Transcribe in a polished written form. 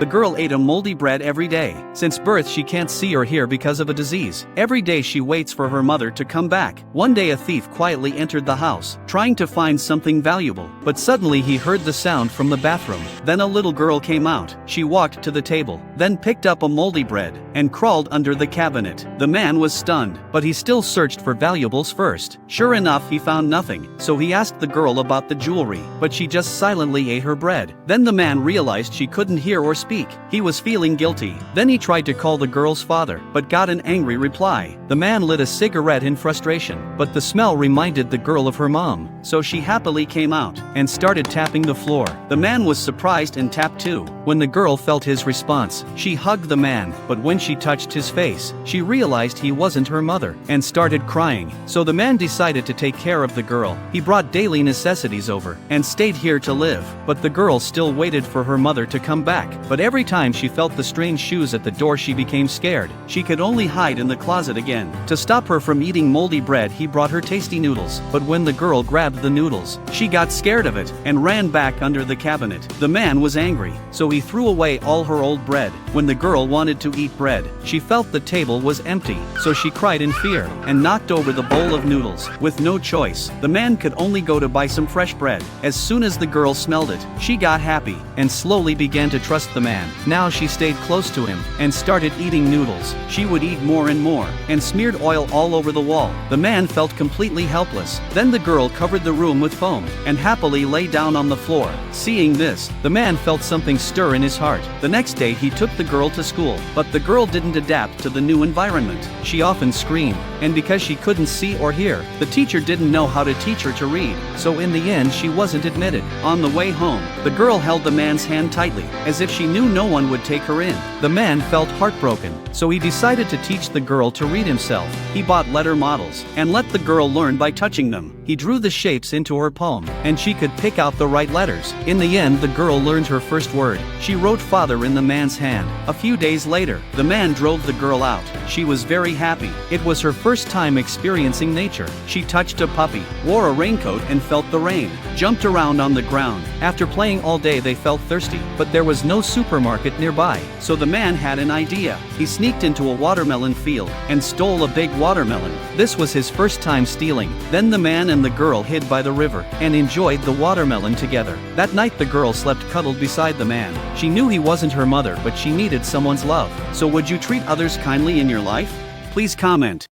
The girl ate a moldy bread every day. Since birth she can't see or hear because of a disease. Every day she waits for her mother to come back. One day a thief quietly entered the house, trying to find something valuable. But suddenly he heard the sound from the bathroom. Then a little girl came out. She walked to the table, then picked up a moldy bread, and crawled under the cabinet. The man was stunned, but he still searched for valuables first. Sure enough, he found nothing, so he asked the girl about the jewelry, but she just silently ate her bread. Then the man realized she couldn't hear or speak. He was feeling guilty. Then he tried to call the girl's father, but got an angry reply. The man lit a cigarette in frustration, but the smell reminded the girl of her mom, so she happily came out and started tapping the floor. The man was surprised and tapped too. When the girl felt his response, she hugged the man, but when she touched his face, she realized he wasn't her mother and started crying. So the man decided to take care of the girl. He brought daily necessities over and stayed here to live, but the girl still waited for her mother to come back. But every time she felt the strange shoes at the door, she became scared. She could only hide in the closet again. To stop her from eating moldy bread, he brought her tasty noodles, but when the girl grabbed the noodles, she got scared of it and ran back under the cabinet. The man was angry, so he threw away all her old bread. When the girl wanted to eat bread, she felt the table was empty, so she cried in fear and knocked over the bowl of noodles. With no choice, the man could only go to buy some fresh bread. As soon as the girl smelled it, she got happy and slowly began to trust the man. Now she stayed close to him and started eating noodles. She would eat more and more and smeared oil all over the wall. The man felt completely helpless. Then the girl covered the room with foam and happily lay down on the floor. Seeing this, the man felt something stir in his heart. The next day he took the girl to school, but the girl didn't adapt to the new environment. She often screamed, and because she couldn't see or hear, the teacher didn't know how to teach her to read, so in the end she wasn't admitted. On the way home, the girl held the man's hand tightly, as if she knew no one would take her in. The man felt heartbroken, so he decided to teach the girl to read himself. He bought letter models and let the girl learn by touching them. He drew the shapes into her palm, and she could pick out the right letters. In the end, the girl learned her first word. She wrote father in the man's hand. A few days later, the man drove the girl out. She was very happy. It was her first time experiencing nature. She touched a puppy, wore a raincoat and felt the rain, jumped around on the ground. After playing all day, they felt thirsty, but there was no supermarket nearby. So the man had an idea. He sneaked into a watermelon field and stole a big watermelon. This was his first time stealing. Then the man and the girl hid by the river and enjoyed the watermelon together. That night the girl slept cuddled beside the man. She knew he wasn't her mother, but she needed someone's love. So would you treat others kindly in your life? Please comment.